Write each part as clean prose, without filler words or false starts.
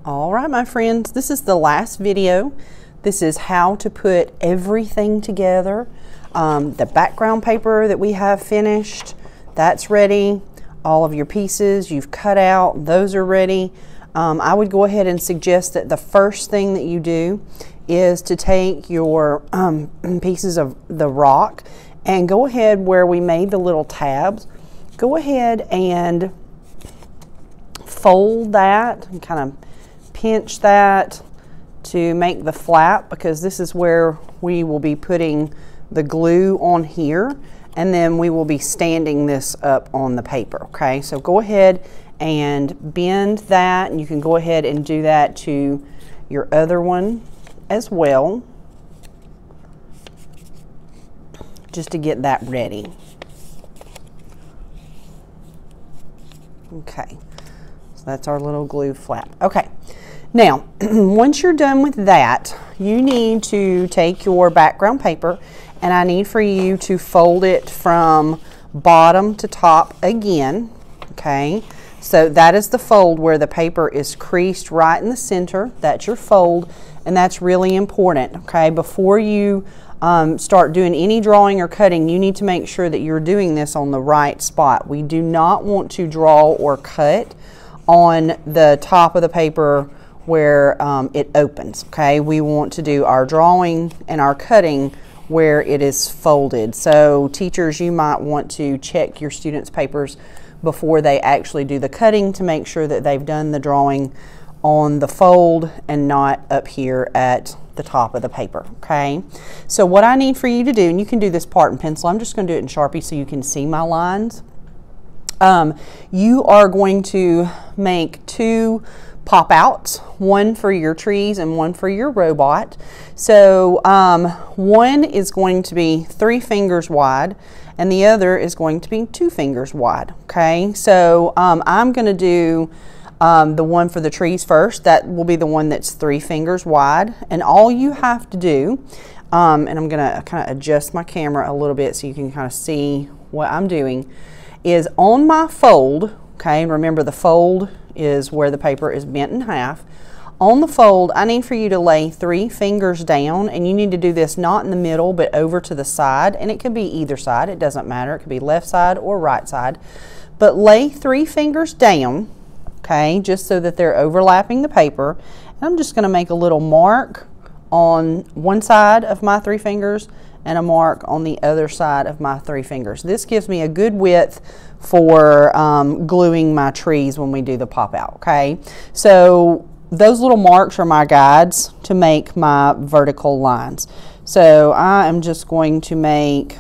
All right, my friends, this is the last video. This is how to put everything together. The background paper that we have finished, that's ready. All of your pieces you've cut out, those are ready. I would go ahead and suggest that the first thing that you do is to take your pieces of the rock and go ahead where we made the little tabs. Go ahead and fold that and kind of pinch that to make the flap, because this is where we will be putting the glue on here, and then we will be standing this up on the paper. Okay, so go ahead and bend that, and you can go ahead and do that to your other one as well, just to get that ready. Okay, so that's our little glue flap. Okay, now once you're done with that, you need to take your background paper, and I need for you to fold it from bottom to top again. Okay, so that is the fold where the paper is creased right in the center. That's your fold, and that's really important. Okay, before you start doing any drawing or cutting, you need to make sure that you're doing this on the right spot. We do not want to draw or cut on the top of the paper where it opens. Okay, we want to do our drawing and our cutting where it is folded. So teachers, you might want to check your students' papers before they actually do the cutting to make sure that they've done the drawing on the fold and not up here at the top of the paper. Okay, so what I need for you to do, and you can do this part in pencil, I'm just going to do it in Sharpie so you can see my lines. You are going to make two pop outs, one for your trees and one for your robot. So one is going to be 3 fingers wide and the other is going to be 2 fingers wide. Okay, so I'm going to do the one for the trees first. That will be the one that's 3 fingers wide, and all you have to do, and I'm going to kind of adjust my camera a little bit so you can kind of see what I'm doing, is on my fold. Okay, and remember the fold is where the paper is bent in half. On the fold, I need for you to lay 3 fingers down, and you need to do this not in the middle but over to the side, and it could be either side, it doesn't matter, it could be left side or right side, but lay 3 fingers down, okay, just so that they're overlapping the paper. And I'm just going to make a little mark on one side of my 3 fingers and a mark on the other side of my 3 fingers. This gives me a good width for gluing my trees when we do the pop out. Okay, so those little marks are my guides to make my vertical lines. So I am just going to make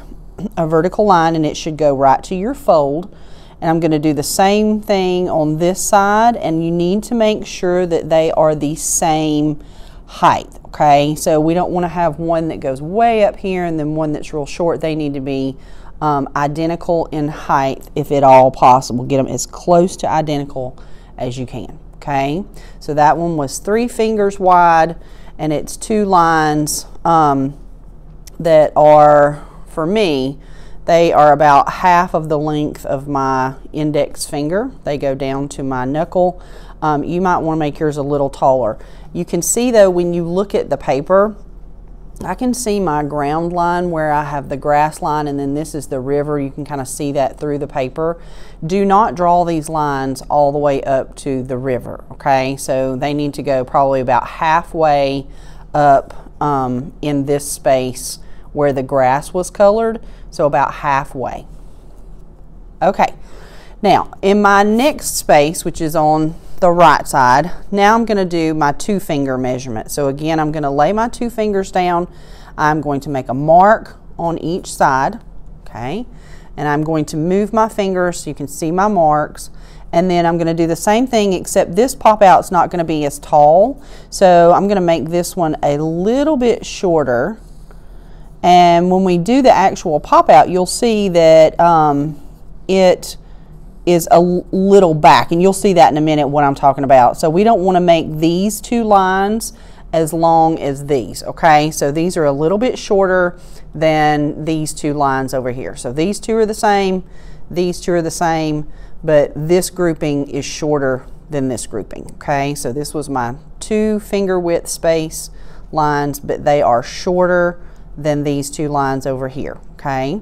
a vertical line, and it should go right to your fold. And I'm going to do the same thing on this side, and you need to make sure that they are the same height. Okay, so we don't want to have one that goes way up here and then one that's real short. They need to be identical in height if at all possible. Get them as close to identical as you can. Okay, so that one was 3 fingers wide, and it's 2 lines that are, for me, they are about half of the length of my index finger. They go down to my knuckle. You might want to make yours a little taller. You can see though, when you look at the paper, I can see my ground line where I have the grass line, and then this is the river. You can kind of see that through the paper. Do not draw these lines all the way up to the river. Okay, so they need to go probably about halfway up in this space where the grass was colored, so about halfway. Okay, now in my next space, which is on the right side, now I'm going to do my 2 finger measurement. So again, I'm going to lay my 2 fingers down. I'm going to make a mark on each side. Okay, and I'm going to move my fingers so you can see my marks, and then I'm going to do the same thing, except this pop out is not going to be as tall, so I'm going to make this one a little bit shorter. And when we do the actual pop out, you'll see that it is a little back, and you'll see that in a minute what I'm talking about. So we don't want to make these 2 lines as long as these. Okay, so these are a little bit shorter than these 2 lines over here. So these 2 are the same, these 2 are the same, but this grouping is shorter than this grouping, okay? So this was my 2 finger width space lines, but they are shorter than these 2 lines over here, okay?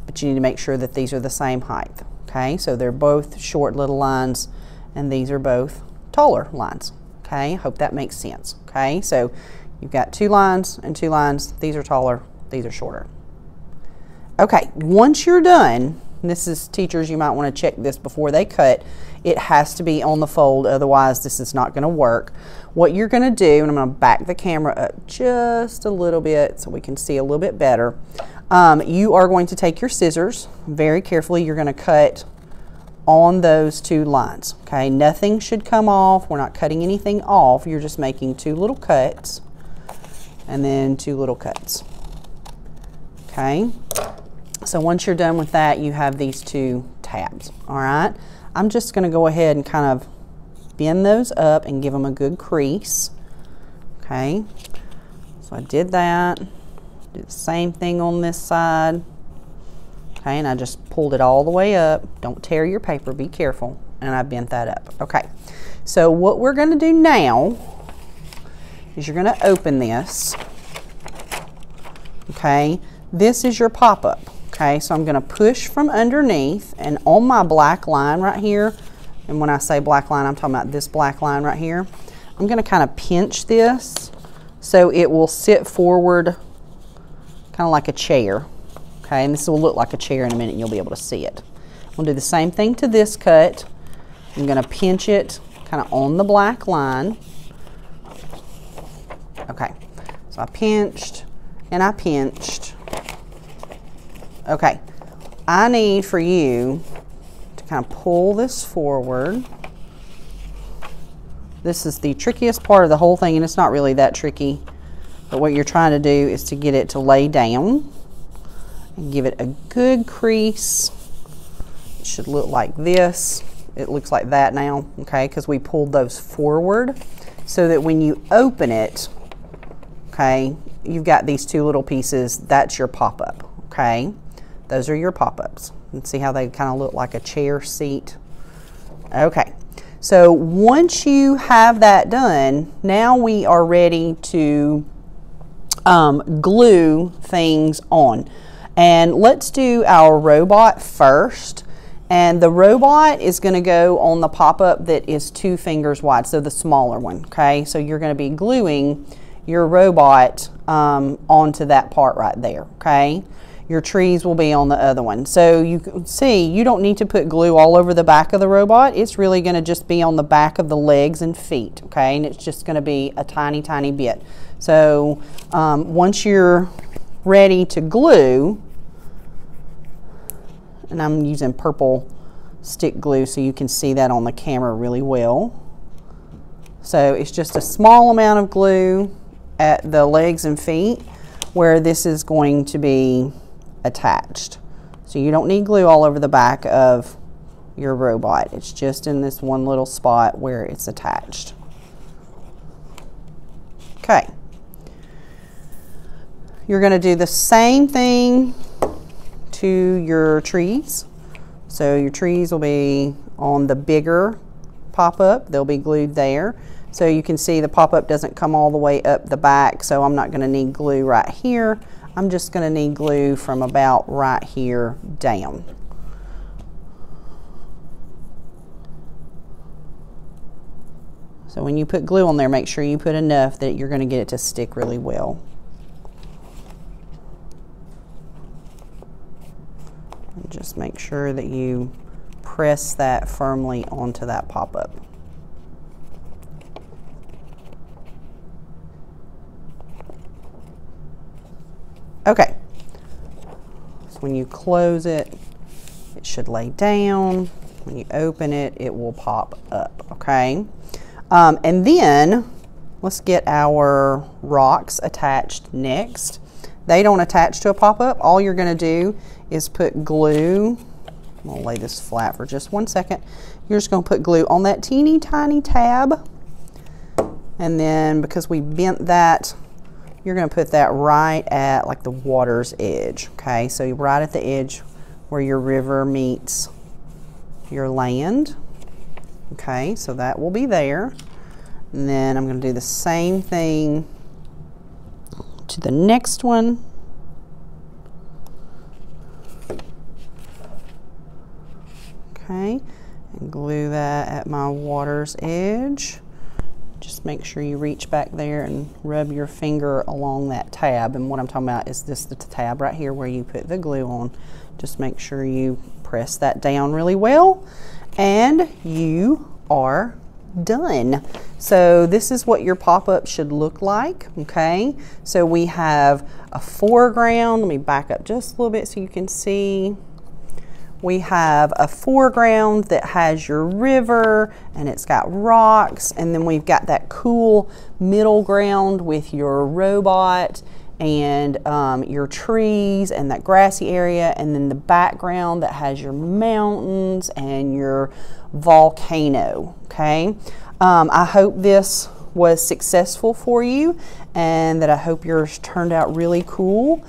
But you need to make sure that these are the same height, okay? So they're both short little lines, and these are both taller lines, okay? Hope that makes sense, okay? So you've got 2 lines and 2 lines. These are taller, these are shorter. Okay, once you're done, and this is, teachers, you might want to check this before they cut. It has to be on the fold, otherwise this is not going to work. What you're going to do, and I'm going to back the camera up just a little bit so we can see a little bit better. You are going to take your scissors very carefully. You're going to cut on those 2 lines, okay? Nothing should come off. We're not cutting anything off. You're just making 2 little cuts and then 2 little cuts, okay? So once you're done with that, you have these 2 tabs, all right? I'm just going to go ahead and kind of bend those up and give them a good crease, okay? So I did that. Do the same thing on this side, okay? And I just pulled it all the way up. Don't tear your paper, be careful. And I bent that up, okay? So what we're going to do now is you're going to open this, okay? This is your pop-up. Okay, so I'm going to push from underneath, and on my black line right here, and when I say black line, I'm talking about this black line right here, I'm going to kind of pinch this so it will sit forward kind of like a chair. Okay, and this will look like a chair in a minute, and you'll be able to see it. We'll do the same thing to this cut. I'm going to pinch it kind of on the black line. Okay, so I pinched and I pinched. Okay, I need for you to kind of pull this forward. This is the trickiest part of the whole thing, and it's not really that tricky, but what you're trying to do is to get it to lay down and give it a good crease. It should look like this. It looks like that now, okay, because we pulled those forward so that when you open it, okay, you've got these 2 little pieces. That's your pop-up, okay? Those are your pop-ups. And see how they kind of look like a chair seat? Okay, so once you have that done, now we are ready to glue things on. And let's do our robot first. And the robot is going to go on the pop-up that is 2 fingers wide, so the smaller one, okay? So you're going to be gluing your robot onto that part right there, okay? Your trees will be on the other one. So you can see you don't need to put glue all over the back of the robot. It's really going to just be on the back of the legs and feet, okay? And it's just going to be a tiny, tiny bit. So once you're ready to glue, and I'm using purple stick glue so you can see that on the camera really well. So it's just a small amount of glue at the legs and feet where this is going to be attached. So you don't need glue all over the back of your robot. It's just in this one little spot where it's attached. Okay. You're going to do the same thing to your trees. So your trees will be on the bigger pop-up. They'll be glued there. So you can see the pop-up doesn't come all the way up the back, so I'm not going to need glue right here. I'm just going to need glue from about right here down. So when you put glue on there, make sure you put enough that you're going to get it to stick really well. And just make sure that you press that firmly onto that pop-up. Okay, so when you close it, it should lay down. When you open it, it will pop up, okay? And then let's get our rocks attached next. They don't attach to a pop-up. All you're gonna do is put glue. I'm gonna lay this flat for just 1 second. You're just gonna put glue on that teeny tiny tab. And then because we bent that, you're going to put that right at like the water's edge, okay? So you're right at the edge where your river meets your land. Okay, so that will be there. And then I'm going to do the same thing to the next one. Okay, and glue that at my water's edge. Just make sure you reach back there and rub your finger along that tab. And what I'm talking about is this, the tab right here where you put the glue on. Just make sure you press that down really well, and you are done. So this is what your pop-up should look like. Okay, so we have a foreground. Let me back up just a little bit so you can see. We have a foreground that has your river and it's got rocks, and then we've got that cool middle ground with your robot and your trees and that grassy area, and then the background that has your mountains and your volcano. Okay, I hope this was successful for you, and that I hope yours turned out really cool.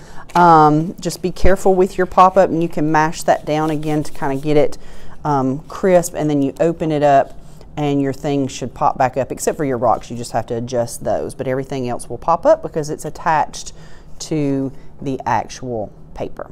Just be careful with your pop-up, and you can mash that down again to kind of get it crisp, and then you open it up and your thing should pop back up, except for your rocks. You just have to adjust those, but everything else will pop up because it's attached to the actual paper.